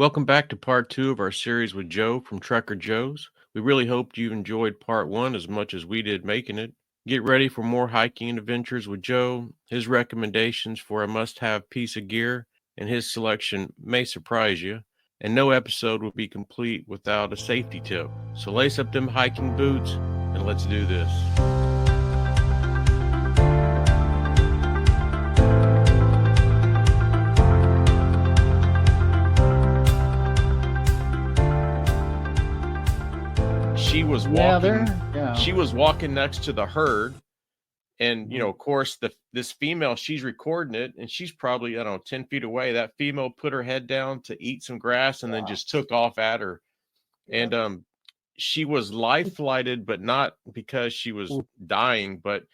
Welcome back to part two of our series with Joe from Trucker Joe's. We really hoped you enjoyed part one as much as we did making it. Get ready for more hiking adventures with Joe. His recommendations for a must have piece of gear and his selection may surprise you. And no episode will be complete without a safety tip. So lace up them hiking boots and let's do this. She was walking. She was walking next to the herd, and of course, this female, she's recording it, and she's probably 10 feet away. That female put her head down to eat some grass, and then just took off at her. And she was life flighted, but not because she was dying, but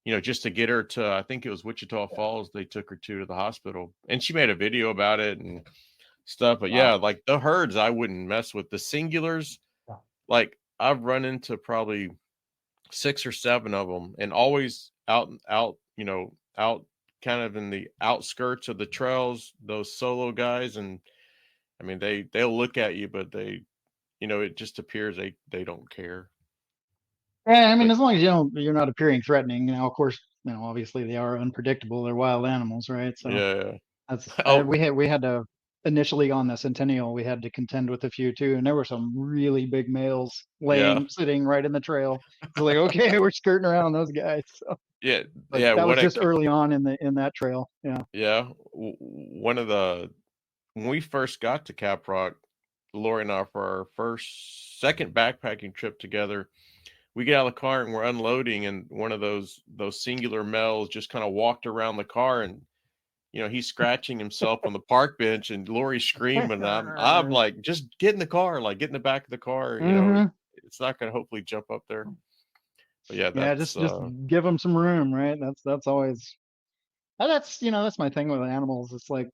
just to get her to, I think it was Wichita Falls. They took her to the hospital, and she made a video about it and stuff. But yeah, like the herds, I wouldn't mess with. The singulars, like I've run into probably 6 or 7 of them, and always out kind of in the outskirts of the trails, those solo guys. And I mean, they'll look at you, but it just appears they don't care. Yeah, I mean, as long as you're not appearing threatening. Of course, obviously they are unpredictable. They're wild animals, right? So yeah. we had to initially on the Centennial, we had to contend with a few too, and there were some really big males sitting right in the trail. It's like, okay, we're skirting around those guys. So. Yeah, but that was just early on in that trail. Yeah. When we first got to Caprock, Lori and I, for our second backpacking trip together, we get out of the car and we're unloading, and one of those singular males just kind of walked around the car, and he's scratching himself on the park bench, and Lori's screaming. I'm like, just get in the car, like get in the back of the car. It's not going to hopefully jump up there. But yeah, just give them some room, right? That's always that's my thing with animals. It's like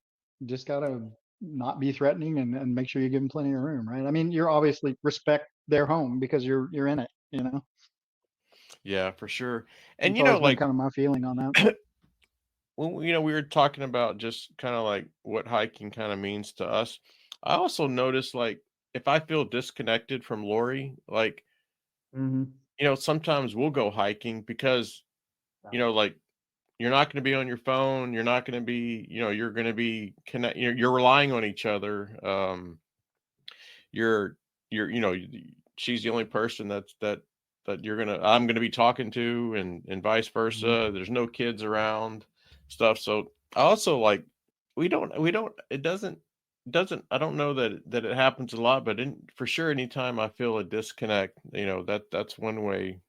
just gotta not be threatening and make sure you give them plenty of room, right? I mean, you're obviously respect their home because you're in it, Yeah, for sure. And that's like kind of my feeling on that. Well, we were talking about just kind of like what hiking kind of means to us. I also notice, like, if I feel disconnected from Lori, like, sometimes we'll go hiking because, like, you're not going to be on your phone. You're not going to be, you're going to be you're relying on each other. You're, she's the only person that I'm going to be talking to, and vice versa. There's no kids around stuff. So I also like, it doesn't, I don't know that it happens a lot, but for sure, anytime I feel a disconnect, that's one way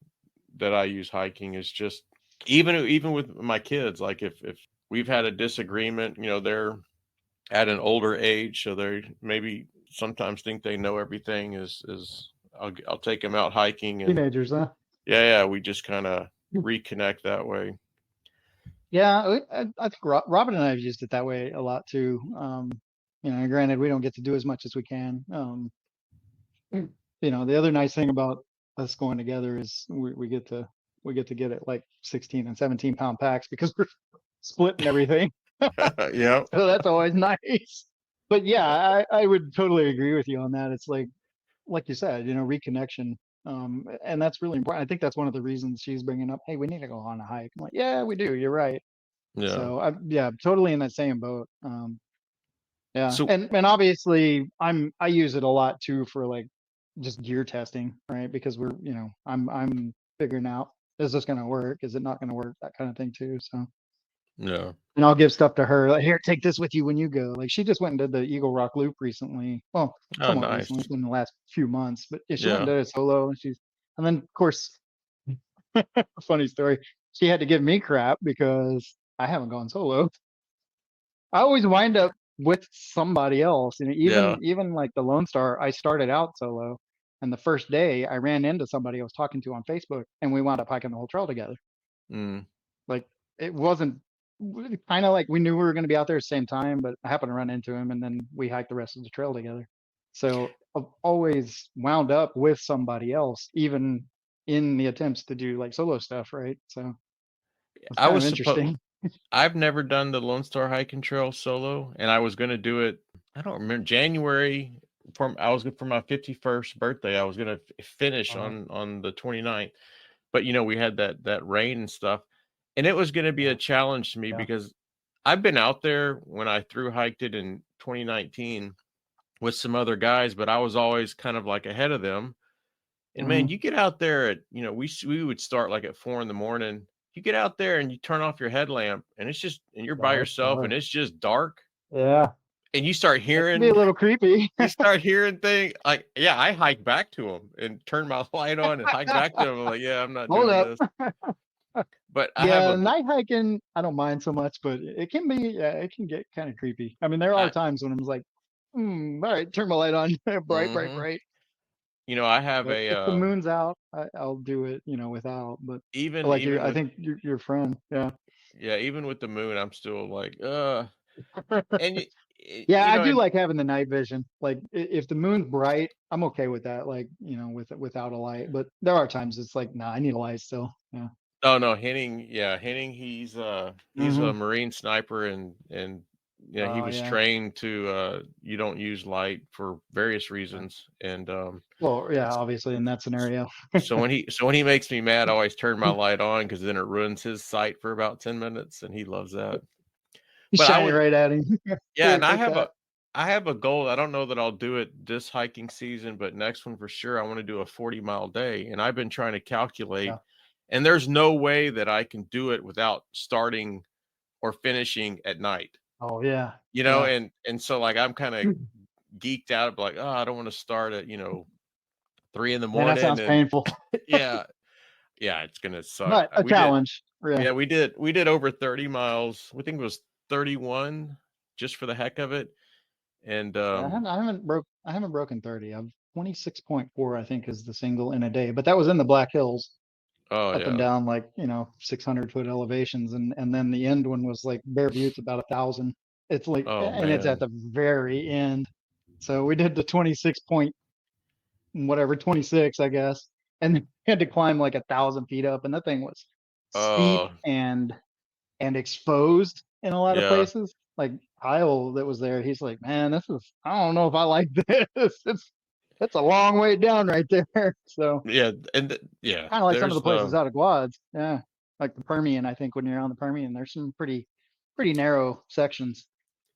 that I use hiking, is just even with my kids. Like if we've had a disagreement, they're at an older age, so they maybe sometimes think they know everything. I'll take them out hiking, and teenagers, huh? Yeah, we just kind of reconnect that way. Yeah, I think Robin and I have used it that way a lot too. Granted, we don't get to do as much as we can. The other nice thing about us going together is we get to get it like 16 and 17 pound packs because we're splitting everything. Yeah. So that's always nice. But yeah, I would totally agree with you on that. It's like you said, reconnection. And that's really important. I think that's one of the reasons she's bringing up, hey, we need to go on a hike. I'm like, yeah, we do. You're right. Yeah. So totally in that same boat. Yeah. So, and obviously I use it a lot too for like just gear testing, right? Because we're, I'm figuring out, is this going to work? Is it not going to work? That kind of thing too. So yeah. And I'll give stuff to her. Like, here, take this with you when you go. Like she just went and did the Eagle Rock Loop recently. Well, somewhat nice. recently, in the last few months. But yeah, she went and did it solo. And then of course, funny story. She had to give me crap because I haven't gone solo. I always wind up with somebody else. Even like the Lone Star, I started out solo. And the first day I ran into somebody I was talking to on Facebook, and we wound up hiking the whole trail together. Like it wasn't kind of like we knew we were going to be out there at the same time, but I happened to run into him, and then we hiked the rest of the trail together. So I've always wound up with somebody else, even in the attempts to do like solo stuff, right? So I was interesting. I've never done the Lone Star hiking trail solo, and I was going to do it. I don't remember January. For my 51st birthday, I was gonna finish on the 29th, but we had that rain and stuff, and it was gonna be a challenge to me because I've been out there when I thru hiked it in 2019 with some other guys, but I was always kind of like ahead of them. And man, you get out there at, we would start like at 4 a.m. You get out there and you turn off your headlamp and and you're by yourself and it's just dark. Yeah. And you start hearing, be a little creepy. you start hearing things like, yeah, I hike back to them and turn my light on and hike back to them. I'm like, yeah, I'm not doing this. But night hiking, I don't mind so much, but it can get kind of creepy. I mean, there are times when I'm like, all right, turn my light on, bright. I have if the moon's out, I'll do it, without. But even I think your friend, even with the moon, I'm still like, and I do like having the night vision. Like if the moon's bright, I'm okay with that. Like without a light. But there are times it's like, nah, I need a light still. Yeah. Oh no, Henning, he's a Marine sniper and he was trained to you don't use light for various reasons. And obviously in that scenario. so when he makes me mad, I always turn my light on because then it ruins his sight for about 10 minutes and he loves that. But shine right at him. Yeah, and I have a goal. I don't know that I'll do it this hiking season, but next one for sure. I want to do a 40-mile day. And I've been trying to calculate. And there's no way that I can do it without starting or finishing at night. Oh yeah. And so like I'm kind of geeked out, like, oh, I don't want to start at 3 a.m. That sounds painful. Yeah, it's gonna suck. But a challenge. Yeah, we did over 30 miles. We think it was 31 just for the heck of it. And I haven't broken 30. I'm 26.4, I think, is the single in a day. But that was in the Black Hills. Up and down like 600-foot elevations, and then the end one was like Bear Butte's about 1,000. It's like it's at the very end. So we did the 26, I guess, and had to climb like 1,000 feet up, and that thing was steep and exposed in a lot of places. Like Kyle that was there, he's like, man, I don't know if I like this. That's a long way down right there. So kind of like some of the places out of Guads. Yeah, like the Permian. I think when you're on the Permian, there's some pretty narrow sections.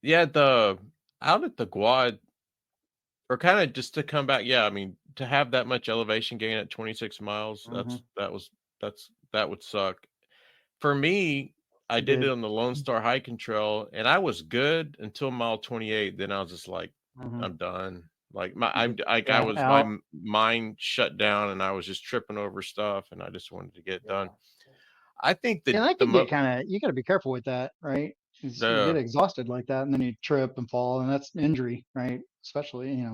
Yeah, out at the Guad, or kind of just to come back. Yeah, I mean to have that much elevation gain at 26 miles, that would suck. For me, I did it on the Lone Star Hiking Trail, and I was good until mile 28. Then I was just like, I'm done. Like my mind shut down and I was just tripping over stuff and I just wanted to get done. I think that can get you got to be careful with that, right? You get exhausted like that and then you trip and fall and that's injury, right? Especially,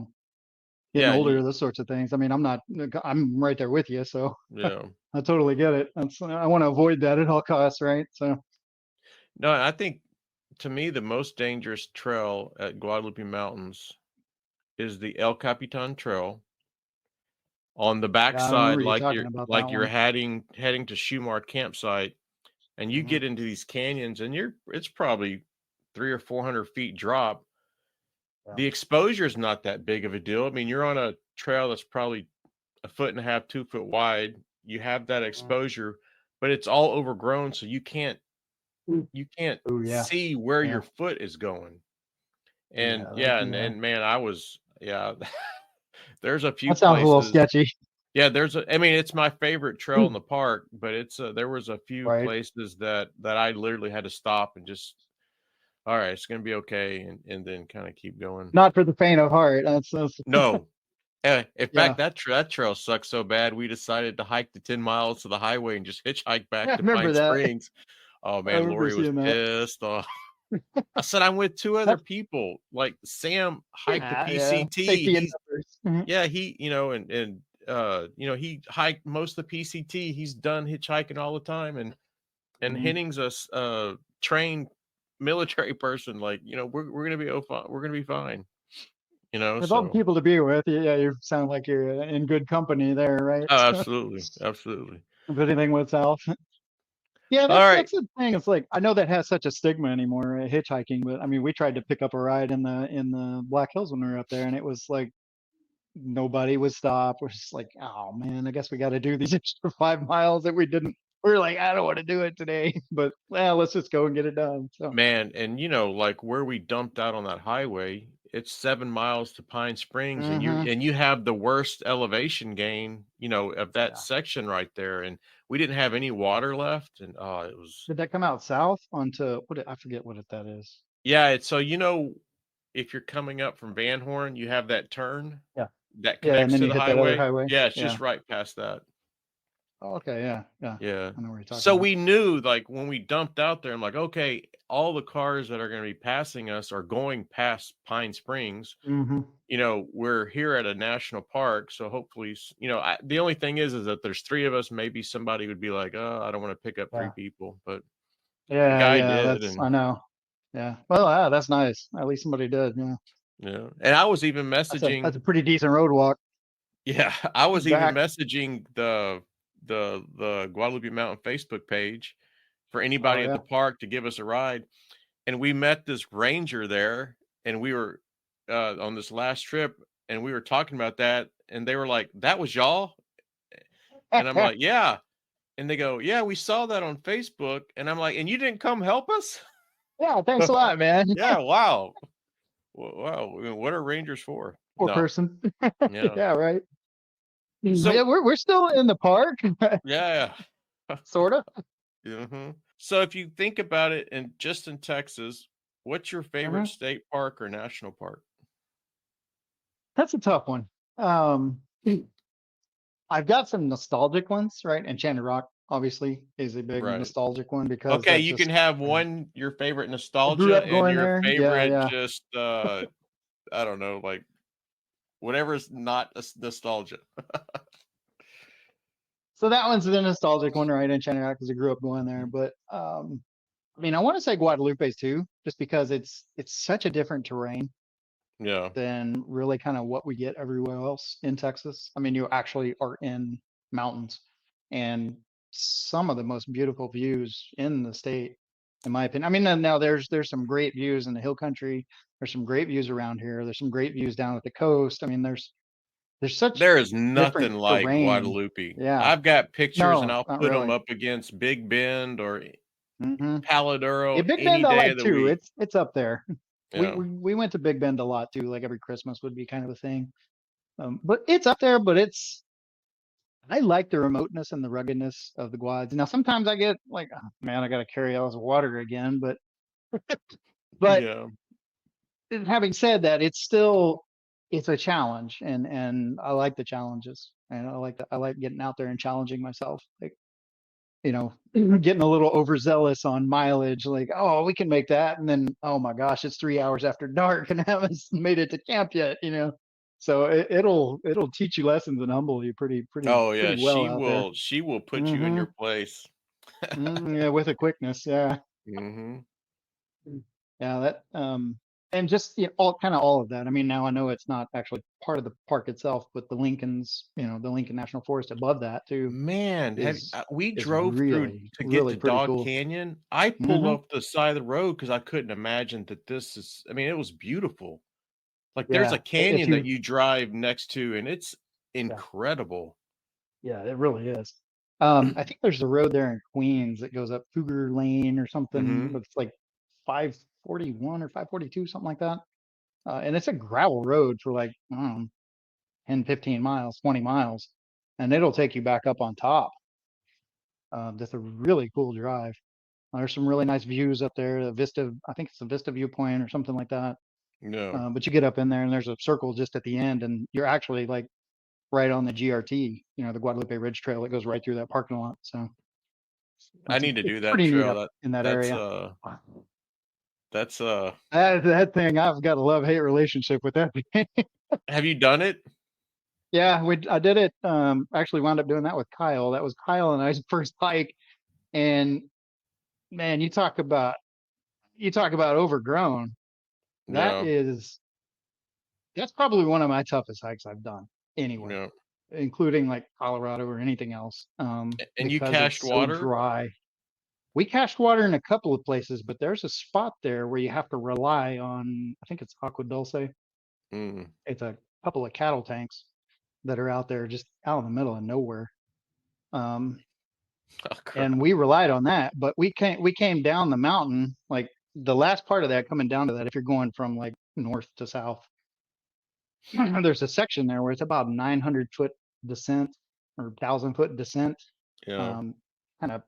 getting older, those sorts of things. I mean, I'm right there with you. So I totally get it. I want to avoid that at all costs, right? So. No, I think to me, the most dangerous trail at Guadalupe Mountains is the El Capitan Trail on the backside, you're heading to Shumar campsite, and you get into these canyons, and it's probably 300 or 400 feet drop. The exposure is not that big of a deal. I mean, you're on a trail that's probably 1.5 feet, 2 foot wide. You have that exposure, but it's all overgrown, so you can't see where your foot is going. And and man, I was there's a few. That sounds a little sketchy. Yeah, it's my favorite trail in the park, but there was a few places that I literally had to stop and just, all right, it's gonna be okay, and then kind of keep going. Not for the faint of heart. No. In fact, that trail sucks so bad we decided to hike the 10 miles to the highway and just hitchhike back to Pine Springs. Oh man, Lori was pissed off. I said I'm with 2 other people. Like Sam hiked the PCT. He hiked most of the PCT. He's done hitchhiking all the time, and Henning's a trained military person. Like we're gonna be fine. With all the people to be with, you sound like you're in good company there, right? Oh, absolutely. If anything went south. Yeah, All right. that's the thing. It's like I know that has such a stigma anymore, hitchhiking, but I mean, we tried to pick up a ride in the Black Hills when we were up there, and it was like nobody would stop. We're just like, oh man, I guess we got to do these extra 5 miles that we didn't. We are like, I don't want to do it today, but well, let's just go and get it done. So Man, and like where we dumped out on that highway, it's 7 miles to Pine Springs, and hmm you have the worst elevation gain, of that yeah. section right there, and we didn't have any water left, and it was. Did that come out south onto I forget what that is. Yeah, it's so if you're coming up from Van Horn, you have that turn Yeah, that yeah, and connects then to you the hit that other highway. highway. Yeah, it's Yeah. just right past that. Oh, okay. Yeah. Yeah. Yeah. I know what you're talking So about. we knew, like, when we dumped out there, I'm like, okay, all the cars that are going to be passing us are going past Pine Springs. hmm We're here at a national park, so hopefully, the only thing is that there's three of us. Maybe somebody would be like, oh, I don't want to pick up three Yeah. people, but the Yeah. guy Yeah. did, That's and I know. Yeah. Well, that's nice. At least somebody did. Yeah. and I was even That's a messaging. pretty decent road walk Yeah, I was even back. messaging the Guadalupe Mountain Facebook page for Oh anybody at yeah. the park to give us a ride, and we met this ranger there, and we were on this last trip, and we were talking about that, and they were like, "That was y'all?" And I'm like, "Yeah." And they go, "Yeah, we saw that on Facebook." And I'm like, "And you didn't come help us?" Yeah. Thanks a lot, man. Yeah, wow. Wow, what are rangers for? Poor No. person. Yeah. Yeah. Right. Yeah. So, We're still in the park, yeah. sort of. So if you think about it, and just in Texas, what's your favorite hmm state park or national park? That's a tough one. Um, I've got some nostalgic ones, right? Enchanted Rock, obviously, is a big Right. nostalgic one because Okay, that's you can just, have you know, one, your favorite I grew nostalgia, up and going your there. Yeah, favorite yeah. just I don't know, like whatever's not nostalgia. So that one's the nostalgic one, right? Enchanted Rock because I grew up going there. But I mean, I want to say Guadalupe's too, just because it's such a different terrain Yeah. than really kind of what we get everywhere else in Texas. I mean, you actually are in mountains and some of the most beautiful views in the state, in my opinion. I mean, now there's some great views in the hill country. There's some great views around here. There's some great views down at the coast. I mean, there's such There is different nothing like terrain. Guadalupe. Yeah. I've got pictures, and No, I'll not put them really. up against Big Bend or hmm Yeah, Paladuro Big any Bend I day of like the too. week. It's up there. We, Yeah. we we went to Big Bend a lot too. Like every Christmas would be kind of a thing. But it's up there. But I like the remoteness and the ruggedness of the Guads. Now sometimes I get like, oh, man, I got to carry all this water again. But Yeah. having said that, it's a challenge, and I like the challenges, and I like getting out there and challenging myself. Like getting a little overzealous on mileage, like, oh, we can make that. And then, oh my gosh, it's 3 hours after dark and I haven't made it to camp yet. So it'll teach you lessons and humble you Oh yeah, pretty well out there. she will put you in hmm your place. Yeah, with a quickness. Yeah. Mhm. Yeah. And just all of that. I mean, now I know it's not actually part of the park itself, but the Lincoln National Forest above that too Man, is we is drove through really, to get really to pretty Dog cool. Canyon. I pulled hmm off the side of the road because I couldn't imagine that this is. I mean, it was beautiful. Like there's a Yeah. If canyon that you, you drive next to, and it's yeah. incredible. Yeah, it really is. I think there's a road there in Queens that goes up Cougar Lane or something, Hmm. but it's like 541 or 542, something like that. And it's a gravel road for like, I don't know, 10, 15 miles, 20 miles, and it'll take you back up on top. That's a really cool drive. There's some really nice views up there. The Vista, I think it's a Vista viewpoint or something like that. No, But you get up in there and there's a circle just at the end, and you're actually like right on the GRT, the Guadalupe Ridge Trail that goes right through that parking lot. So I need to it's do that pretty neat trail. up in that That's area. that's That thing, I've got a love-hate relationship with that thing. Have you done it? Yeah, I did it. Actually wound up doing that with Kyle. That was Kyle and I's first hike. And man, you talk about overgrown. That No, is that's probably one of my toughest hikes I've done anywhere, no. including like Colorado or anything else. And you Because cached it's so water? dry. We cached water in a couple of places, but there's a spot there where you have to rely on, I think it's Aqua Dulce. Mm. It's a couple of cattle tanks that are out there just out in the middle of nowhere. Um, Oh, crap. and we relied on that, but we came down the mountain, like the last part of that coming down to that, if you're going from like north to south, there's a section there where it's about 900-foot descent or 1,000-foot descent, Yeah. um, kind of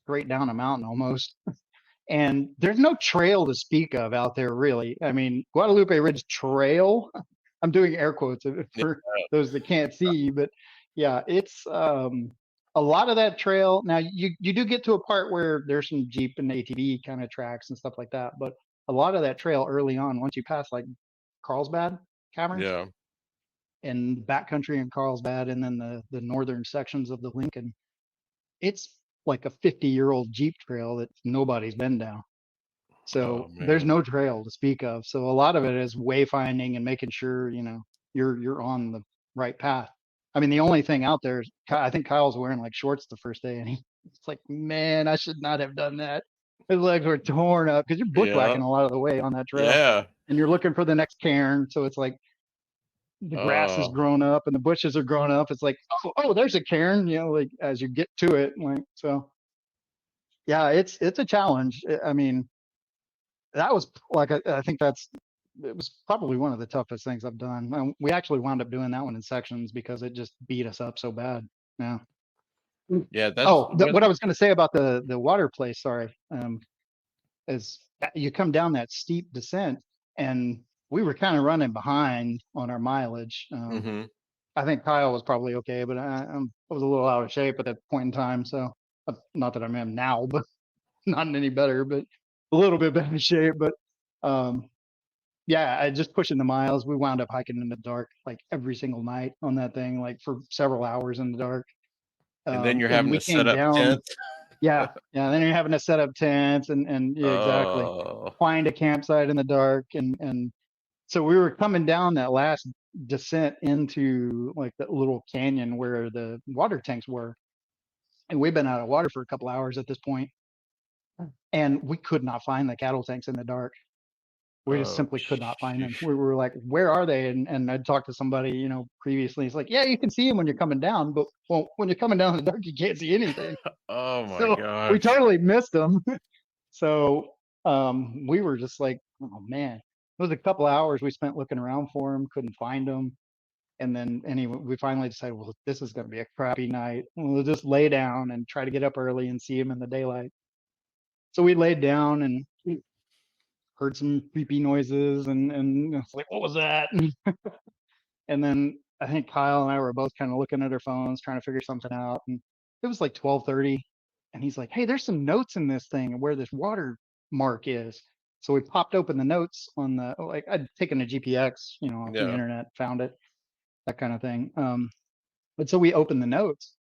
straight down a mountain almost. And there's no trail to speak of out there, really. I mean, Guadalupe Ridge Trail, I'm doing air quotes Yeah. for those that can't see, but yeah, it's a lot of that trail. Now, you do get to a part where there's some Jeep and ATV kind of tracks and stuff like that, but a lot of that trail early on, once you pass like Carlsbad Caverns Yeah. and backcountry in Carlsbad, and then the northern sections of the Lincoln, it's like a 50-year-old Jeep trail that nobody's been down. Oh, So there's man. no trail to speak of. So a lot of it is wayfinding and making sure, you're on the right path. I mean, the only thing out there is I think Kyle's wearing like shorts the first day, and it's like, man, I should not have done that. His legs were torn up because you're Yeah. bushwhacking a lot of the way on that trail, Yeah. and you're looking for the next cairn. So it's like the grass is Oh, grown up and the bushes are grown up. It's like, oh, there's a cairn, like as you get to it, like so. Yeah, it's a challenge. I mean, that was like I think it was probably one of the toughest things I've done. We actually wound up doing that one in sections because it just beat us up so bad. Yeah. yeah. That's Oh, what. what I was going to say about the water place, sorry, is you come down that steep descent, and we were kind of running behind on our mileage. Mm-hmm. I think Kyle was probably okay, but I was a little out of shape at that point in time. So not that I am now, but not any better, but a little bit better shape. But um, yeah, I just pushing the miles. We wound up hiking in the dark like every single night on that thing, like for several hours in the dark. And then you're And having we to set came up down. tents. Yeah, yeah. Then you're having to set up tents and yeah, exactly, Oh, find a campsite in the dark, and so we were coming down that last descent into like the little canyon where the water tanks were, and we've been out of water for a couple hours at this point, and we could not find the cattle tanks in the dark. We just oh, simply could not find them. sheesh. We were like, where are they? And I'd talked to somebody, previously. It's like, yeah, you can see them when you're coming down, but well, when you're coming down in the dark, you can't see anything. Oh my So we gosh. totally missed them. So we were just like, oh man, it was a couple hours we spent looking around for them, couldn't find them. And then anyway, we finally decided, well, this is going to be a crappy night. We'll just lay down and try to get up early and see them in the daylight. So we laid down and heard some creepy noises, and it's like, what was that? And then I think Kyle and I were both kind of looking at our phones, trying to figure something out. And it was like 12:30, and he's like, "Hey, there's some notes in this thing where this water mark is." So we popped open the notes on the like I'd taken a GPX, off the Yeah. internet, found it, that kind of thing. But so we opened the notes,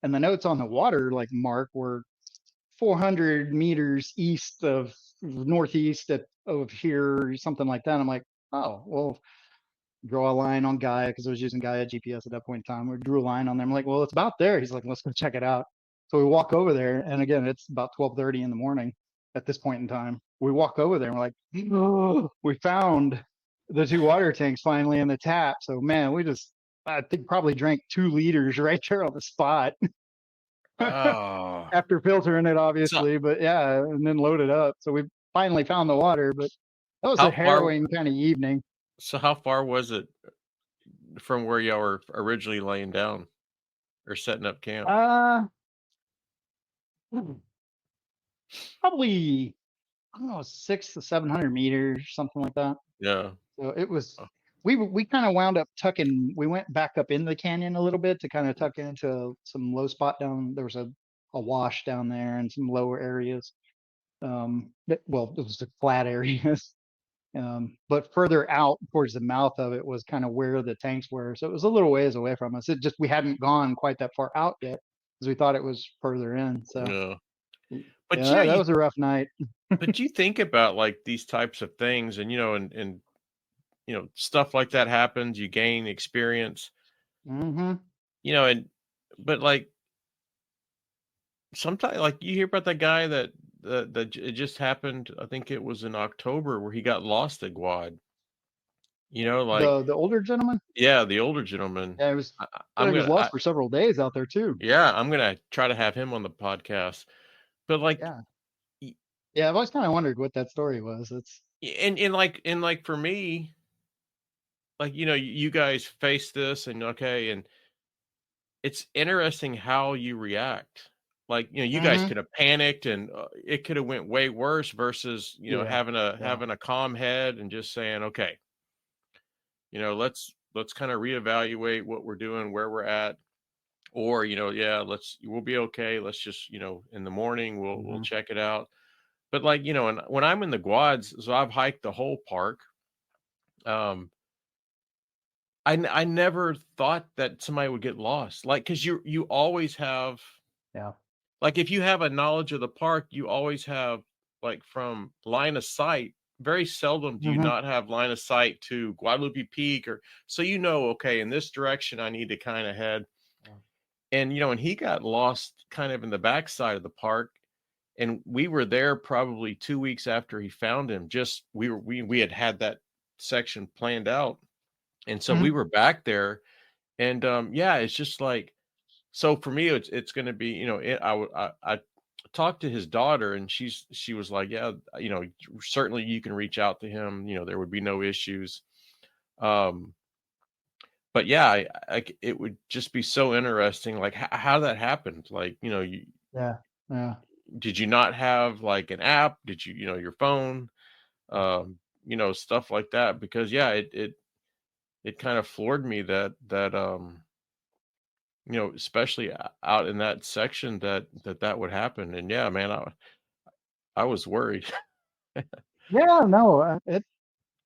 and the notes on the water like mark were 400 meters east of northeast of here, something like that. I'm like, oh well, draw a line on Gaia because I was using Gaia GPS at that point in time. We drew a line on there. I'm like, well, it's about there. He's like, let's go check it out. So we walk over there, and again, it's about 12:30 in the morning at this point in time. We walk over there, and we're like, oh, we found the two water tanks finally in the tap. So man, I think probably drank 2 liters right there on the spot Oh. after filtering it, So obviously. But yeah, and then loaded up. So we finally found the water, but that was a how far harrowing kind of evening. how far was it from where y'all were originally laying down or setting up camp? Uh, probably, I don't know, 600 to 700 meters, something like that. Yeah. So it was, Oh, we kind of wound up tucking, we went back up in the canyon a little bit to kind of tuck into some low spot down. There was a wash down there and some lower areas. Well, it was the flat areas. But further out towards the mouth of it was kind of where the tanks were. So it was a little ways away from us. It just, we hadn't gone quite that far out yet because we thought it was further in. So yeah. But yeah, you know, that was a rough night. but you think about like these types of things, and and stuff like that happens. You gain experience, Hmm. and but like sometimes, like, you hear about that guy that it just happened. I think it was in October where he got lost at Guad. Like, The older gentleman? yeah, the older gentleman. Yeah, he was lost I for several days out there too. yeah, I'm gonna try to have him on the podcast. But like, Yeah. y- Yeah, I've always kind of wondered what that story was. It's and like for me, like, you guys face this, and okay, and it's interesting how you react. Like, you guys hmm could have panicked, and it could have went way worse versus, yeah, yeah. having a calm head and just saying, okay, let's kind of reevaluate what we're doing, where we're at, or, yeah, we'll be okay. Let's just, in the morning we'll hmm check it out. But like, and when I'm in the quads, so I've hiked the whole park. Um, I never thought that somebody would get lost, like, because you always have, Yeah. like, if you have a knowledge of the park, you always have, like, from line of sight. Very seldom do you hmm not have line of sight to Guadalupe Peak, or so, okay, in this direction I need to kind of head. And he got lost kind of in the backside of the park, and we were there probably 2 weeks after he found him. Just we had that section planned out, and so we hmm were back there. And yeah, it's just like, so for me, it's going to be, I talked to his daughter, and she was like, yeah, certainly you can reach out to him, there would be no issues. um but yeah, it would just be so interesting, like, how that happened. Like, Yeah. Yeah. did you not have like an app? Did you, your phone, stuff like that? Because yeah, it kind of floored me that especially out in that section, that would happen. And yeah, man, I was worried. Yeah. No.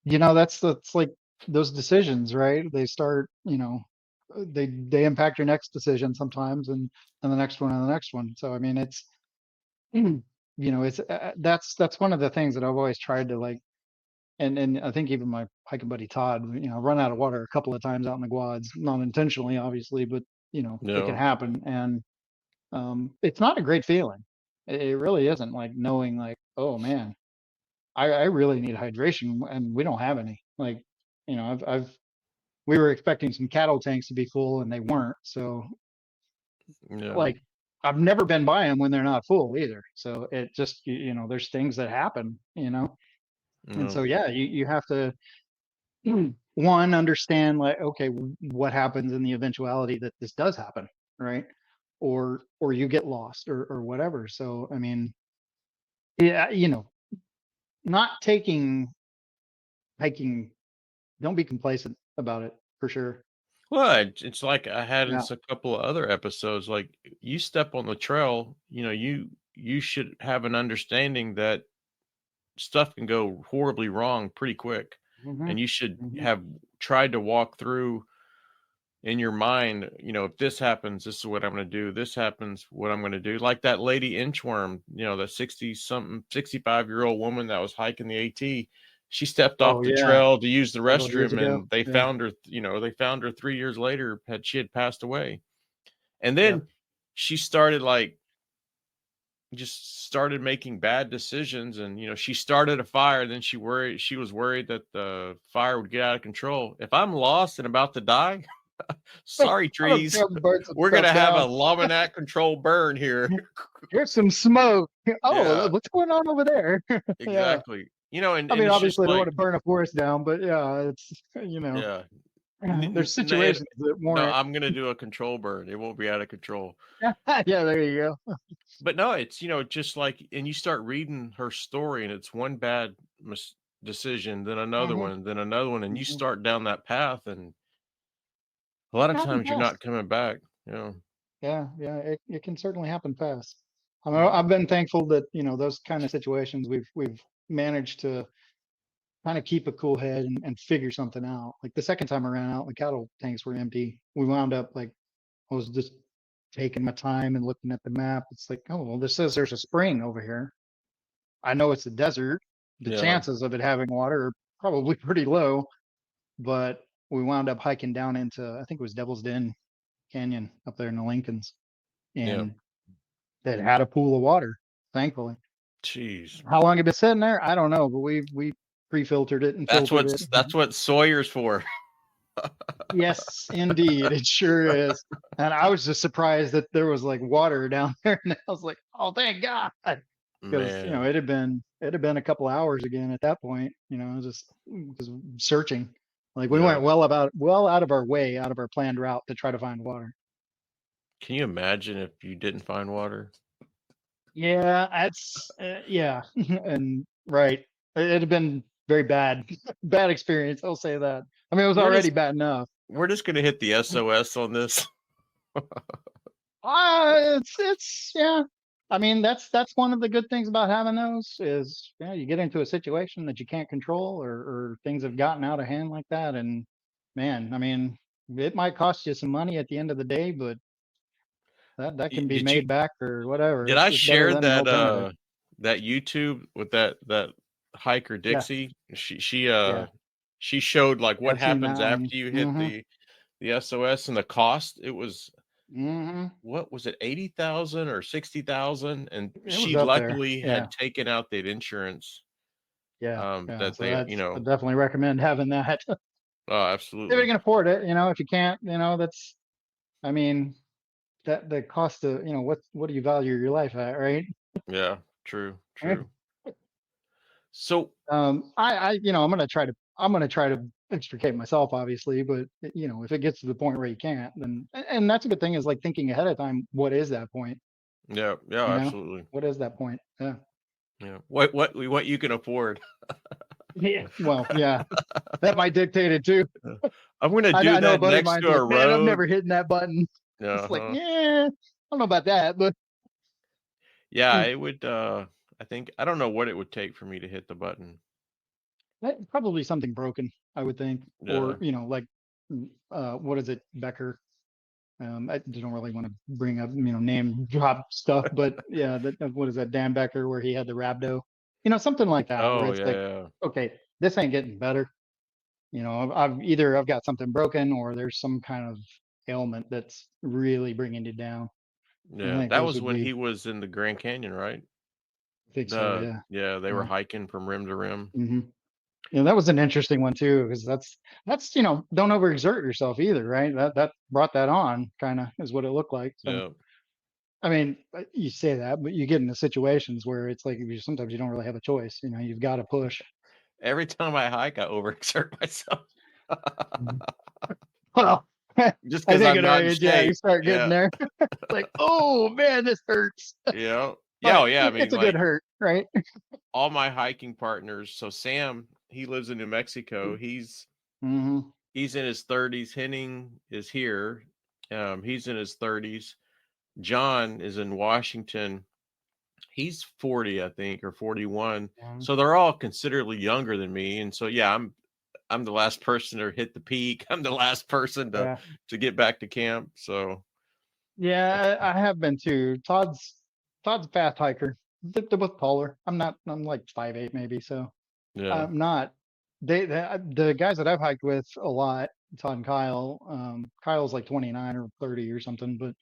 That's like those decisions, right? They start. They impact your next decision sometimes, and the next one and the next one. So I mean, it's it's that's one of the things that I've always tried to like. And I think even my hiking buddy Todd, run out of water a couple of times out in the quads, not intentionally, obviously, but it can No, happen, and it's not a great feeling. It really isn't, like knowing, like, oh man, I really need hydration, and we don't have any. Like, I've we were expecting some cattle tanks to be full, and they weren't. So, yeah, like, I've never been by them when they're not full either. So it just, there's things that happen, and no, so yeah, you have to one understand, like, okay, what happens in the eventuality that this does happen, right? Or you get lost, or whatever. So I mean, yeah, not taking hiking, don't be complacent about it, for sure. well, it's like I had in Yeah. a couple of other episodes. Like, you step on the trail, you should have an understanding that stuff can go horribly wrong pretty quick, hmm and you should hmm have tried to walk through in your mind, if this happens, this is what I'm going to do. This happens, what I'm going to do. Like that lady Inchworm, the 60 something, 65-year-old woman that was hiking the AT. She stepped Oh off the yeah, trail to use the several years restroom, ago. and they Yeah. found her, they found her 3 years later, she had passed away. And then Yep. she started, like, just started making bad decisions, and she started a fire. Then she was worried that the fire would get out of control. If I'm lost and about to die, sorry, I'm gonna trees. go burn some We're stuff gonna have a down. Laminat control burn here. Here's some smoke. Oh, Yeah, what's going on over there? Yeah. exactly. I And mean, it's just obviously, I don't want like, to burn a forest down, but yeah, it's yeah, there's it, situations that no, warrant. I'm gonna do a control burn. It won't be out of control. Yeah, there you go. But no, it's, just like, and you start reading her story, and it's one bad decision, then another hmm one, then another one, and you hmm start down that path, and a It lot can of happen times you're not fast. coming back. Yeah, yeah, it can certainly happen fast. I mean, Mm, I've been thankful that those kind of situations we've managed to kind of keep a cool head, and figure something out. Like the second time around out, the cattle tanks were empty. We wound up, like, I was just taking my time and looking at the map. It's like, oh well, this says there's a spring over here. I know it's a desert. The yeah, chances of it having water are probably pretty low, but we wound up hiking down into, I think it was Devil's Den Canyon up there in the Lincolns. yeah, And that had a pool of water, thankfully. Jeez. How long it been sitting there? I don't know, but we pre-filtered it and filtered it. That's what Sawyer's for. Yes, indeed, it sure is. And I was just surprised that there was like water down there, and I was like, "Oh, thank God," because Man. it had been a couple hours again at that point. Just searching. Like we went well out of our way, out of our planned route to try to find water. Can you imagine if you didn't find water? Yeah, that's yeah, and right. It had been very bad, bad experience. I'll say that. I mean, it was already bad enough. We're just gonna hit the SOS on this. It's yeah. I mean, that's one of the good things about having those is you get into a situation that you can't control or things have gotten out of hand like that, and man, I mean, it might cost you some money at the end of the day, but that can be made back or whatever. Did I It's better share than an alternative. that YouTube with that hiker Yeah, Dixie? yeah, She showed like what I've seen happens that one. after you hit Mm-hmm. the SOS and the cost. It was Mm-hmm. what was it, 80,000 or 60,000? And It was she up there. luckily Yeah, had taken out that insurance yeah, yeah. that So they, I definitely recommend having that. oh, If you absolutely. can afford it, if you can't, that's, I mean, that the cost of, what do you value your life at, right? Yeah, true, Right. true. So, I'm gonna try to extricate myself, obviously, but if it gets to the point where you can't, then, and that's a good thing is like thinking ahead of time. What is that point? yeah, yeah, You know, absolutely. what is that point? Yeah. Yeah. What you can afford. Yeah. Well, yeah, that might dictate it too. I'm gonna I know, do I know a that buddy of next mine's to a like, man, I'm road. never hitting that button. It's like, Uh-huh. yeah, I don't know about that, but Yeah, it would I think I don't know what it would take for me to hit the button. probably something broken, I would think, or Yeah. like, what is it, Becker? I don't really want to bring up, name drop stuff, but yeah, what is that, Dan Becker, where he had the rhabdo, something like that, where Oh, it's like, yeah. okay, this ain't getting better. I've got something broken, or there's some kind of ailment that's really bringing you down. And I Yeah, think that those was would when be, he was in the Grand Canyon, right? I think so, yeah, Yeah, they were yeah. hiking from rim to rim. Hmm. Yeah, that was an interesting one too, because that's don't overexert yourself either, right? That brought that on, kind of, is what it looked like. So Yeah. I mean, you say that, but you get into situations where it's like sometimes you don't really have a choice. You've got to push. Every time I hike, I overexert myself. Mhm. Well, I Just because think I'm at our not in age, yeah, you shape. start getting Yeah. there. Like, oh man, this hurts, Yeah. Yeah, oh but yeah, I mean, it's a good like hurt, right? all my hiking partners. So Sam, he lives in New Mexico. Hmm. He's in his 30s. Henning is here. He's in his 30s. John is in Washington. He's 40, I think, or 41. Yeah. So they're all considerably younger than me. And so yeah, I'm the last person to hit the peak. I'm the last person Yeah. to get back to camp. So Yeah, I have been too. Todd's a fast hiker. They're both taller. I'm not. I'm like 5'8" maybe. So yeah. I'm not. The guys that I've hiked with a lot, Todd and Kyle. Kyle's like 29 or 30 or something, but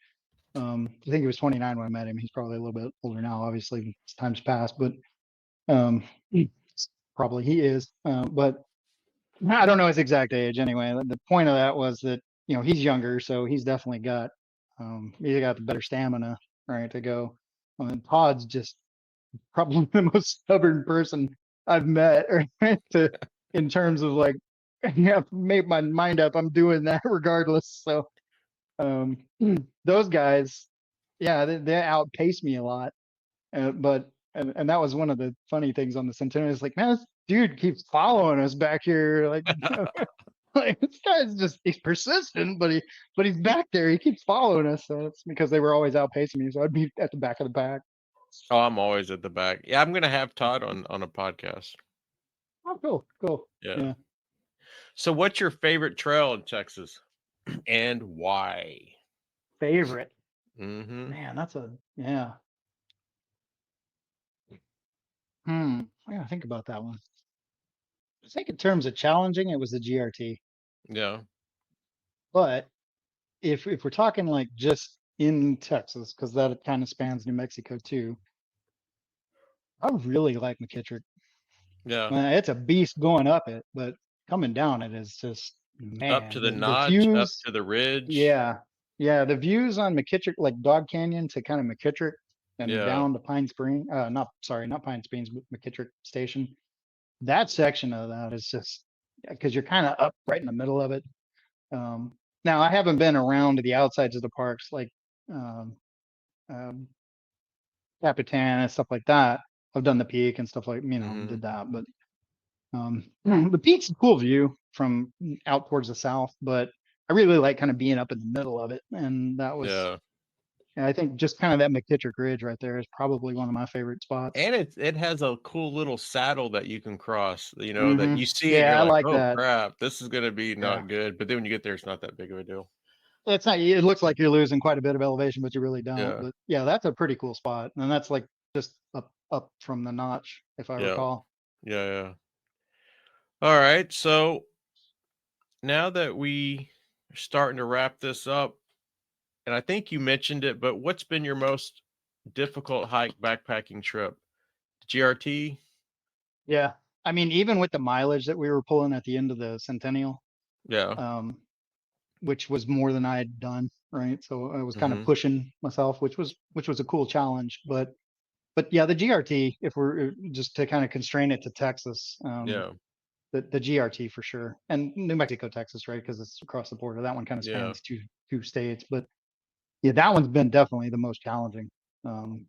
I think he was 29 when I met him. He's probably a little bit older now. Obviously, as time's passed, but um, he- probably he is. But I don't know his exact age anyway. The point of that was that he's younger, so he's got the better stamina, right, to go. Todd's just probably the most stubborn person I've met, right, in terms of like, you have to make my mind up. I'm doing that regardless. So um, those guys, yeah, they outpace me a lot. But and that was one of the funny things on the Centennial. It's like, man, this dude keeps following us back here. Like, like this guy's he's persistent, but he's back there. He keeps following us. So it's because they were always outpacing me. So I'd be at the back of the pack. Oh, I'm always at the back. Yeah, I'm gonna have Todd on a podcast. Oh, cool, cool. Yeah. Yeah. So what's your favorite trail in Texas and why? Favorite. Mm-hmm. Man, that's a yeah. I gotta think about that one. I think in terms of challenging, it was the GRT. Yeah. But if we're talking like just in Texas, because that kind of spans New Mexico too. I really like McKittrick. Yeah. It's a beast going up it, but coming down it is just, Up to man, the the notch, up views. to the ridge. Yeah, yeah, the views on McKittrick, like Dog Canyon to kind of McKittrick and Yeah. down to Pine Spring. Not Pine Springs, but McKittrick Station. That section of that is just because you're kind of up right in the middle of it. Now I haven't been around to the outsides of the parks like um, um, Capitan and stuff like that. I've done the peak and stuff like, Hmm. did that, but the peak's a cool view from out towards the south, but I really like kind of being up in the middle of it. And that was, Yeah. and I think just kind of that McKittrick Ridge right there is probably one of my favorite spots. And it has a cool little saddle that you can cross, that Hmm. you see it and you're Yeah, I like, like "Oh that. crap, this is gonna be Yeah. not good." But then when you get there, it's not that big of a deal. It's not, it looks like you're losing quite a bit of elevation, but you really don't. Yeah. But yeah, that's a pretty cool spot. And that's like just up from the notch, if I Yeah. recall. Yeah. Yeah. All right. So now that we are starting to wrap this up, and I think you mentioned it, but what's been your most difficult hike backpacking trip? GRT? Yeah. I mean, even with the mileage that we were pulling at the end of the Centennial, Yeah. um, which was more than I had done, right? So I was kind of Hmm. pushing myself, which was a cool challenge. But yeah, the GRT, if we're just to kind of constrain it to Texas, Yeah. the GRT for sure, and New Mexico, Texas, right? Because it's across the border. That one kind of Yeah. spans two states, but yeah, that one's been definitely the most challenging um,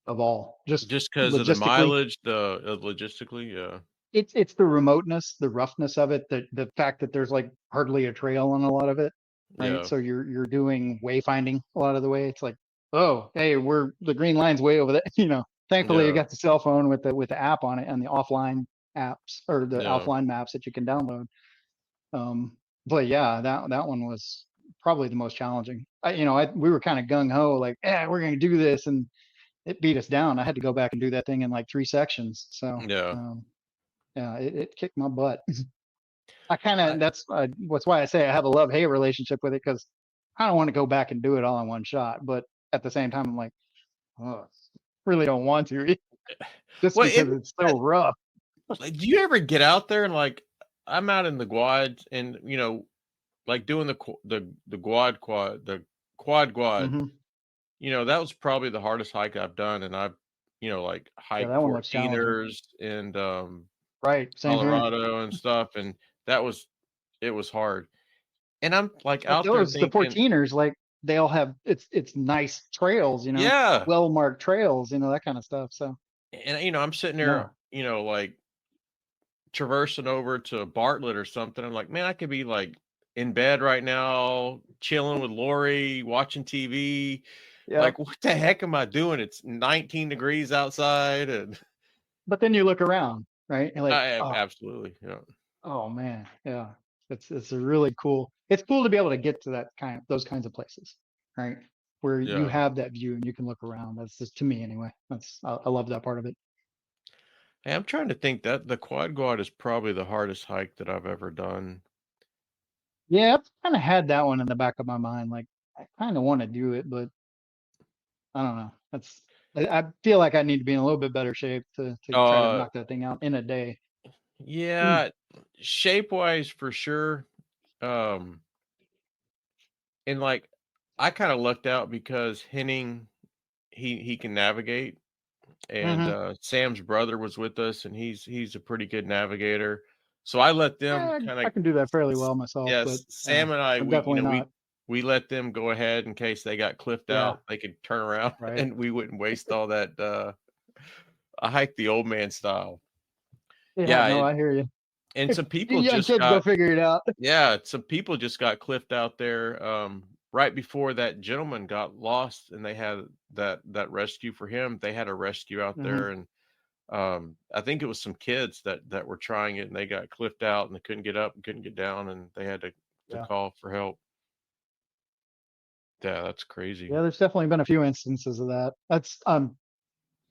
of all. Just Just because of the logistically, mileage, the logistically, yeah. it's the remoteness, the roughness of it, the fact that there's like hardly a trail on a lot of it, right? Yeah. So you're doing wayfinding a lot of the way. It's like, oh, hey, we're the green line's way over there. Thankfully you Yeah. got the cell phone with the app on it and the offline apps or the Yeah. offline maps that you can download. But yeah, that one was probably the most challenging. We were kind of gung ho, like, yeah, we're gonna do this, and it beat us down. I had to go back and do that thing in like 3 sections. So Yeah. yeah, it kicked my butt. I kind I of that's why I say I have a love hate relationship with it because I don't want to go back and do it all in one shot, but at the same time I'm like, oh, really don't want to just well, because it's so rough. like, do you ever get out there and like I'm out in the quad and like doing the quad. Hmm. That was probably the hardest hike I've done, and I've like Yeah, hiked that one looks challenging. 14ers and Right, same here. Colorado and stuff, and it was hard. And I'm like But out there the thinking, 14ers, like they all have it's nice trails, yeah. well marked trails, that kind of stuff. So And I'm sitting there, no, like traversing over to Bartlett or something. I'm like, man, I could be like in bed right now, chilling with Lori, watching TV. yeah. Like, what the heck am I doing? It's 19 degrees outside, and But then you look around, right? And like, I oh, absolutely, yeah, oh man, yeah. It's a really cool. It's cool to be able to get to those kinds of places, right? Where you yeah. have that view and you can look around. That's just to me anyway. I love that part of it. Hey, I'm trying to think that the quad is probably the hardest hike that I've ever done. Yeah, I've kind of had that one in the back of my mind. Like I kind of want to do it, but I don't know. I feel like I need to be in a little bit better shape to try to Uh, knock that thing out in a day. Mm. yeah, shape wise for sure. Um, and like I kind of lucked out because Henning, he can navigate, and Hmm. Sam's brother was with us, and he's a pretty good navigator. So I let them Yeah, kind I of, can do that fairly well myself, but yes, Sam and I, I'm we definitely not. we let them go ahead in case they got cliffed Yeah, out, they could turn around, right. and we wouldn't waste all that. I hiked the old man style. Yeah, Yeah, no, I hear you. and some You people young just kids go got, figure it out. yeah, some people just got cliffed out there right before that gentleman got lost, and they had that rescue for him. They had a rescue out Hmm. there, and I think it was some kids that were trying it, and they got cliffed out, and they couldn't get up and couldn't get down, and they had to Yeah. call for help. Yeah, that's crazy. Yeah, there's definitely been a few instances of that. That's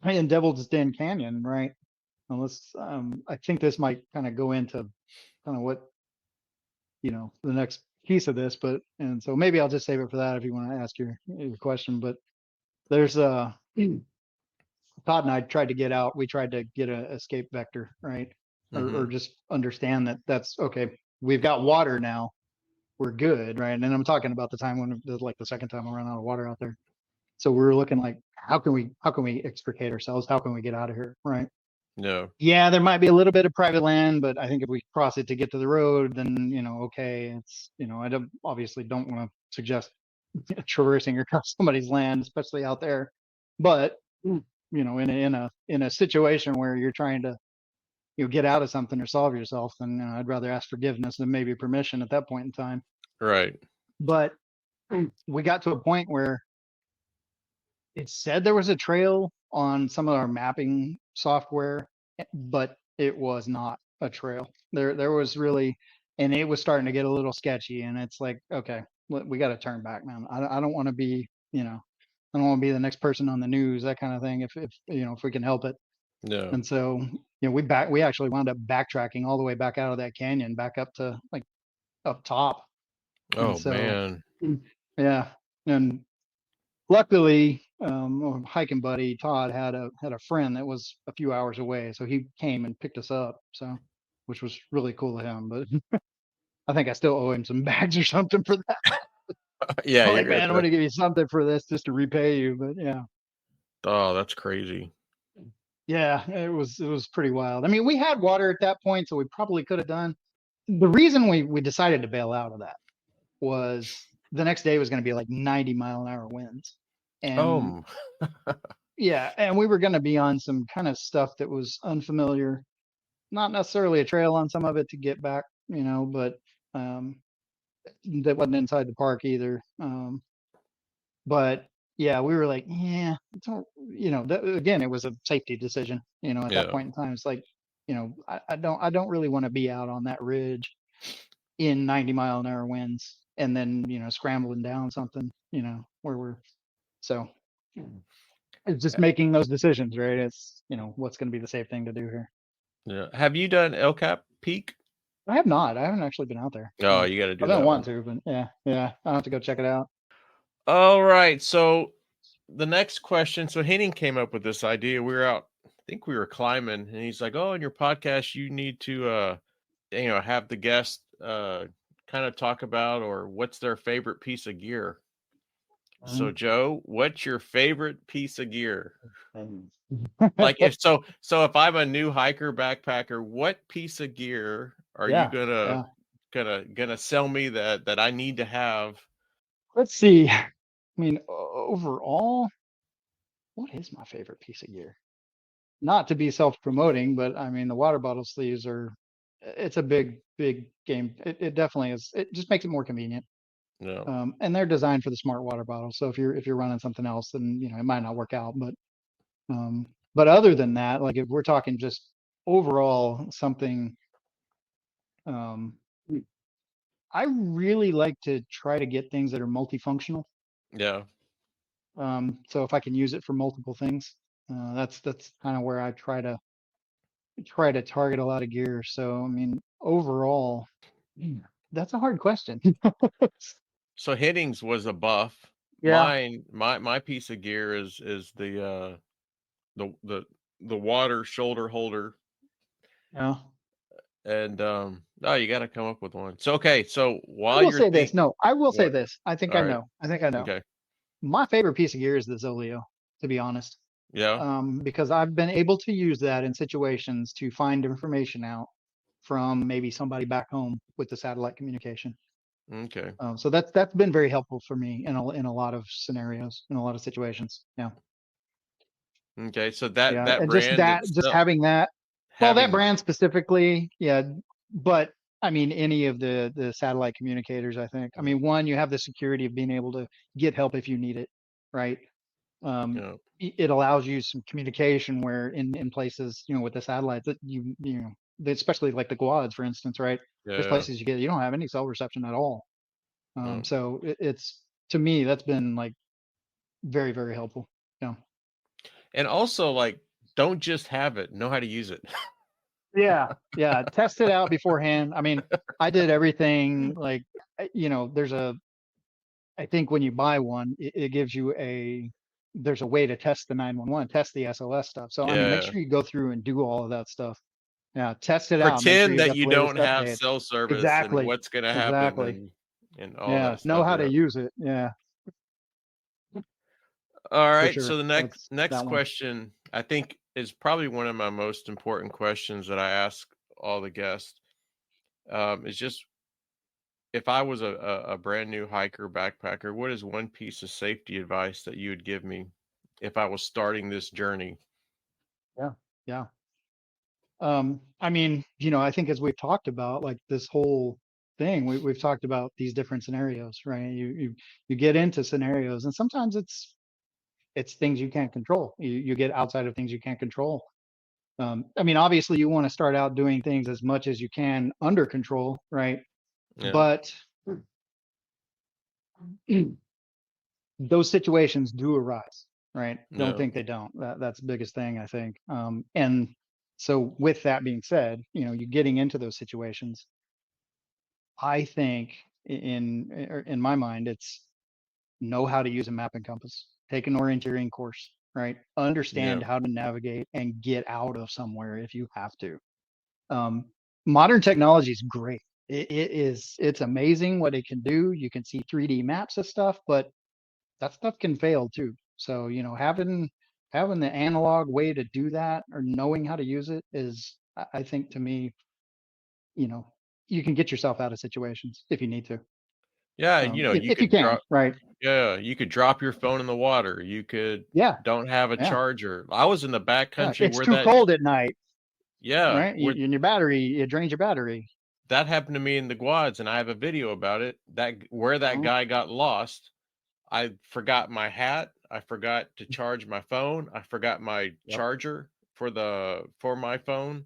in Devil's Den Canyon, right? Unless I think this might kind of go into kind of what the next piece of this, and so maybe I'll just save it for that if you want to ask your question. But there's Todd and I tried to get out. We tried to get a escape vector, right? Or just understand that that's okay. We've got water now. We're good, right? And I'm talking about the time when like the second time I ran out of water out there. So we were looking like, how can we extricate ourselves? How can we get out of here, right? No. Yeah, there might be a little bit of private land, but I think if we cross it to get to the road, then okay, it's I obviously don't want to suggest traversing across somebody's land, especially out there. But in a situation where you're trying to get out of something or solve yourself, then I'd rather ask forgiveness than maybe permission at that point in time. Right. But we got to a point where it said there was a trail on some of our mapping software, but it was not a trail. There was really, and it was starting to get a little sketchy. And it's like, okay, we got to turn back, man. I don't want to be, I don't want to be the next person on the news, that kind of thing. If we can help it. No. And so, we actually wound up backtracking all the way back out of that canyon, back up to like up top. Oh, And so, man. yeah. And luckily, hiking buddy Todd had a friend that was a few hours away, so he came and picked us up. So, which was really cool of him. But I think I still owe him some bags or something for that. Yeah, I'm like, man, I'm gonna give you something for this just to repay you. But yeah. Oh, that's crazy. Yeah, it was pretty wild. I mean, we had water at that point, so we probably could have done. The reason we decided to bail out of that was the next day was going to be like 90-mile-an-hour winds, and yeah, and we were going to be on some kind of stuff that was unfamiliar, not necessarily a trail on some of it to get back, but that wasn't inside the park either. But yeah, we were like, yeah, don't, again, it was a safety decision, at that point in time. It's like, I don't really want to be out on that ridge in 90-mile-an-hour winds and then, scrambling down something, where we're, so it's just making those decisions, right? It's, what's going to be the safe thing to do here. Yeah. Have you done El Cap Peak? I have not. I haven't actually been out there. Oh, you got to do that. I don't want to, but yeah. I'll have to go check it out. All right. So the next question. So Henning came up with this idea. We were out, I think we were climbing, and he's like, "Oh, in your podcast, you need to, have the guest kind of talk about or what's their favorite piece of gear." So Joe, what's your favorite piece of gear? Like if I'm a new hiker backpacker, what piece of gear are you gonna sell me that I need to have? Let's see. I mean, overall, what is my favorite piece of gear? Not to be self-promoting, but I mean, the water bottle sleeves it's a big game. It definitely is. It just makes it more convenient. No. And they're designed for the smart water bottle. So if you're running something else, then, it might not work out. But other than that, like if we're talking just overall something, I really like to try to get things that are multifunctional. Yeah. So if I can use it for multiple things, that's kind of where I try to target a lot of gear. So I mean, overall, that's a hard question. So Hennings was a buff. Yeah. My piece of gear is the water shoulder holder. Yeah. And you got to come up with one. So okay, so while I will say this. No, I will say this. I think I know. Okay. My favorite piece of gear is the Zoleo, to be honest. Yeah. Because I've been able to use that in situations to find information out from maybe somebody back home with the satellite communication. Okay. So that's been very helpful for me in a lot of scenarios, in a lot of situations. Yeah. Okay. So that And brand just having that. Well, that brand specifically, yeah. But I mean, any of the satellite communicators, I think. I mean, one, you have the security of being able to get help if you need it, right? It allows you some communication where in places, with the satellites that especially like the quads, for instance, right? There's places you don't have any cell reception at all. So it's, to me, that's been like very, very helpful. Yeah. And also, like, don't just have it, know how to use it. Yeah. Test it out beforehand. I mean, I did everything like, I think when you buy one, it gives you there's a way to test the 911, test the SOS stuff. So, I mean, make Yeah. sure you go through and do all of that stuff. Yeah. Test it out. Make sure Pretend you've that got you the don't latest have updates. cell service and Exactly. what's going to happen Exactly. and all Yeah. that Know stuff. how to Yeah. use it. Yeah. All For right. sure. So the That's next that one. question I think is probably one of my most important questions that I ask all the guests. Is just if I was a brand new hiker backpacker, what is one piece of safety advice that you would give me if I was starting this journey? Yeah. Yeah. I mean, I think as we've talked about, like this whole thing, we've talked about these different scenarios, right? You get into scenarios, and sometimes it's things you can't control. You get outside of things you can't control. I mean, obviously, you want to start out doing things as much as you can under control, right? Yeah. But those situations do arise, right? Don't Yeah. think they don't. That's the biggest thing, I think. And so, with that being said, you getting into those situations, I think in my mind, it's know how to use a map and compass, take an orienteering course, right? Yeah. Understand how to navigate and get out of somewhere if you have to. Um, Modern technology is great. It's amazing what it can do. You can see 3D maps of stuff, but that stuff can fail too. So, having the analog way to do that or knowing how to use it is, I think to me, you know, you can get yourself out of situations if you need to. Yeah, and you If you could can, drop right? yeah, you could drop your phone in the water. You could Yeah, don't have a yeah, charger. I was in the back yeah. country It's where too cold at night, yeah, right? where And your battery, it drains your battery. that happened to me in the Guads, and I have a video about it. Where that Oh, guy got lost, I forgot my hat. I forgot to charge my phone. I forgot my yep, charger for my phone.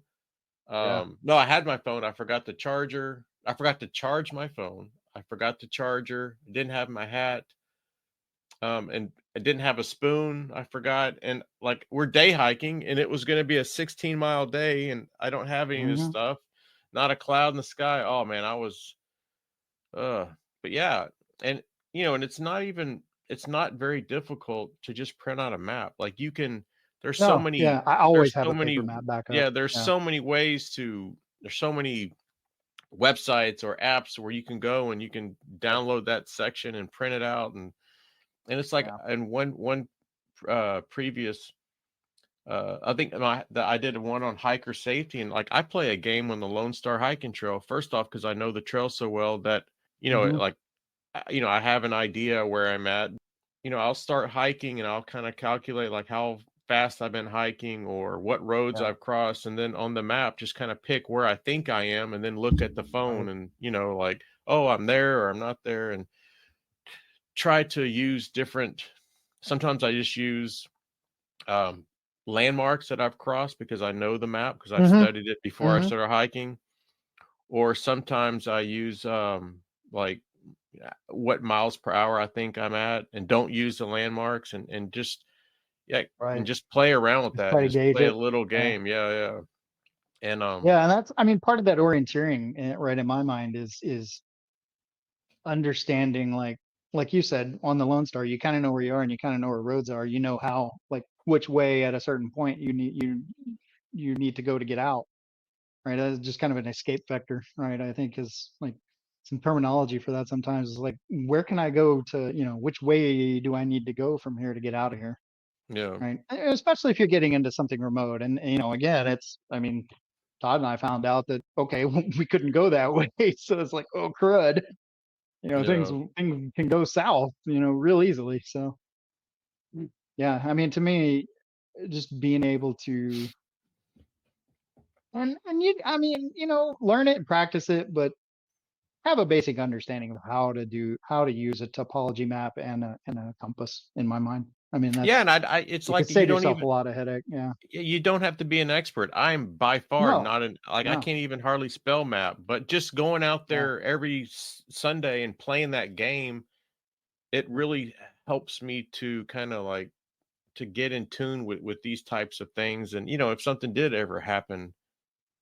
yeah. No, I had my phone. I forgot the charger. I forgot to charge my phone. I forgot the charger. Didn't have my hat. And I didn't have a spoon. I forgot. And like we're day hiking, and it was going to be a 16-mile day, and I don't have any of this Hmm. stuff. Not a cloud in the sky. Oh man, I was uh but yeah, and and it's not very difficult to just print out a map. Like you can there's so No, many yeah. I always there's have so a paper many map backup. yeah, there's Yeah, so many ways to there's so many websites or apps where you can go and you can yep, download that section and print it out and it's like yeah. and one previous I think that I did one on hiker safety, and like I play a game on the Lone Star hiking trail first off because I know the trail so well that Hmm. like I have an idea where I'm at. I'll start hiking and I'll kind of calculate like how fast I've been hiking or what roads Yeah, I've crossed. And then on the map, just kind of pick where I think I am and then look at the phone right. and, like, oh, I'm there or I'm not there. And try to use sometimes I just use um, landmarks that I've crossed because I know the map because I've Hmm. studied it before I Hmm. started hiking. Or sometimes I use like what miles per hour I think I'm at and don't use the landmarks and just yeah and Right. just play around with Just that try and to just gauge play a it. little Yeah. game. Yeah, yeah. And Yeah, and I mean, part of that orienteering, right in my mind, is understanding, like you said, on the Lone Star, you kind of know where you are and you kind of know where roads are. You know how, like, which way at a certain point you need to go to get out, right? That's just kind of an escape vector, right? I think is like some terminology for that sometimes is like, where can I go to, which way do I need to go from here to get out of here, yeah, right? Especially if you're getting into something remote. And, again, I mean, Todd and I found out that, okay, we couldn't go that way. So it's like, oh, crud. Things yeah. things can go south, real easily. So yeah, I mean, to me, just being able to and I mean, learn it and practice it, but have a basic understanding of how to use a topology map and a compass. In my mind, I mean, Yeah, that's and I it's it could like you save don't yourself a even lot of headache. Yeah. you don't have to be an expert. I'm by far No. not an like I No. can't even hardly spell map, but just going out Yeah. there every Sunday and playing that game, it really helps me to kind of like to get in tune with these types of things and if something did ever happen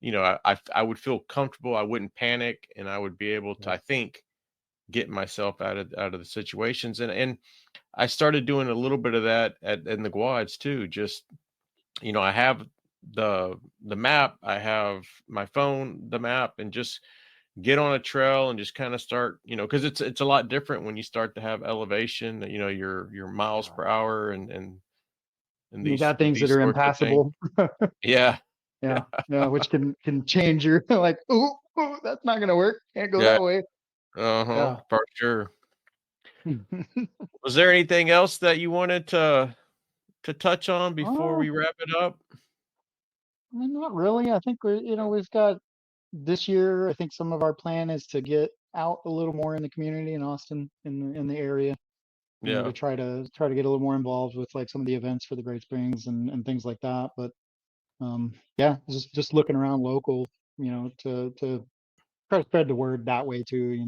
I would feel comfortable. I wouldn't panic, and I would be able to, I think, get myself out of the situations. And I started doing a little bit of that in the quads too. Just, I have the map, I have my phone, the map, and just get on a trail and just kind of start, because it's a lot different when you start to have elevation, your miles per hour and You got things that these are sorts of things. impassable. Yeah. Yeah, which can change your like, oh, that's not gonna work. Can't go Yeah. that way. Yeah. For sure. Was there anything else that you wanted to touch on before Oh, we wrap it up? not really. I think we've got this year. I think some of our plan is to get out a little more in the community in Austin, in the area. To Yeah. try to get a little more involved with like some of the events for the Great Springs and things like that. But yeah, just looking around local, to try to spread the word that way too.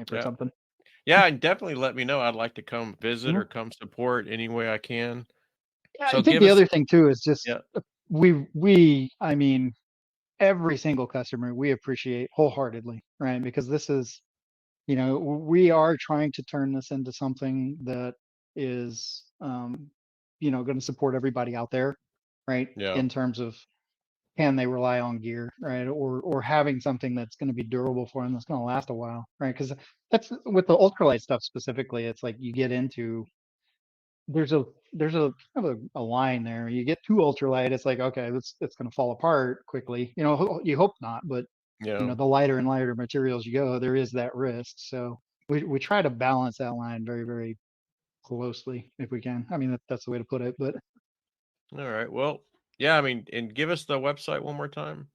For Yeah. something. Yeah, and definitely let me know. I'd like to come visit Yeah. or come support any way I can. Yeah, I So think give the us other thing too is just yeah, I mean, every single customer we appreciate wholeheartedly, right? Because this is, we are trying to turn this into something that is, going to support everybody out there, right? yeah, In terms of can they rely on gear, right? Or having something that's going to be durable for them, that's going to last a while, right? Because that's with the ultralight stuff specifically. It's like you get into there's a kind of a line there. You get too ultralight, it's like okay, it's going to fall apart quickly. You hope not, but yeah. the lighter and lighter materials you go, there is that risk. So we try to balance that line very, very closely if we can. I mean, that's the way to put it. But All right. Well, yeah, I mean, and give us the website one more time.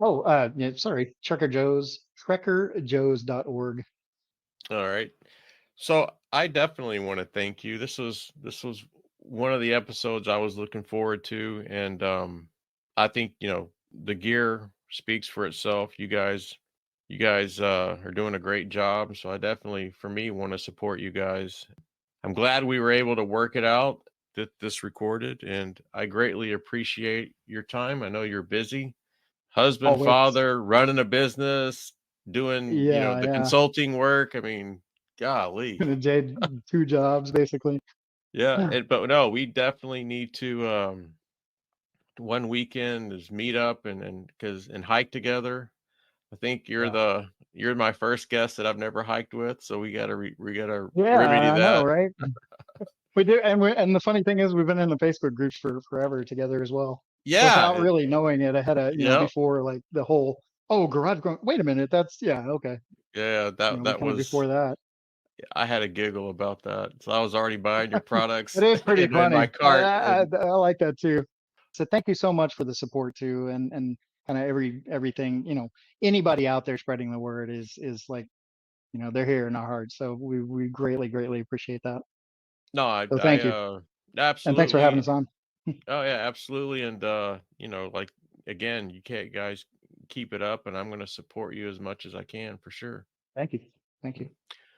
oh, yeah, sorry, trekkerjoes.org. All right. So I definitely want to thank you. This was one of the episodes I was looking forward to, and I think the gear speaks for itself. You guys are doing a great job. So I definitely, for me, want to support you guys. I'm glad we were able to work it out, that this recorded, and I greatly appreciate your time. I know you're busy, husband, Always. father, running a business, doing, Yeah, the yeah. consulting work. I mean, golly. Gonna jade 2 jobs basically. Yeah, Yeah, but no, we definitely need to one weekend is meet up and hike together. I think yeah, you're my first guest that I've never hiked with, so we gotta yeah. remedy I know, that. right? We do, and the funny thing is, we've been in the Facebook groups for forever together as well, Yeah, without really knowing it ahead of, yeah, before like the whole, garage. Wait a minute, that's yeah, okay. yeah. That We that kind of was before that. I had a giggle about that. So I was already buying your It products is pretty in my funny. cart, and I like that too. So thank you so much for the support too, and kind of everything. Anybody out there spreading the word is like, they're here in our hearts. So we greatly appreciate that. no, I So I thank you, and thanks for having absolutely. us on. Oh yeah, absolutely. And like again, you can't guys keep it up, and I'm going to support you as much as I can for sure. Thank you, thank you.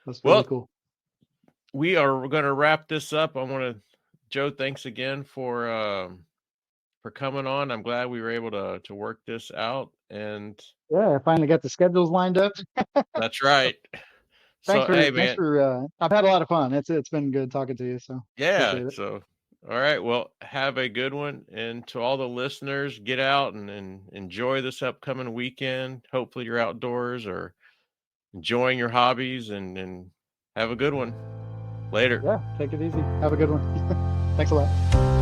That's really Well, cool. we are going to wrap this up. I want to, Joe, thanks again for coming on. I'm glad we were able to work this out, and Yeah, I finally got the schedules lined up. that's right. Thanks So for hey, thanks man, for. I've had a lot of fun. It's been good talking to you. So yeah. appreciate it. So all right, well, have a good one, and to all the listeners, get out and enjoy this upcoming weekend. Hopefully, you're outdoors or enjoying your hobbies, and have a good one. Later. Yeah, take it easy. Have a good one. Thanks a lot.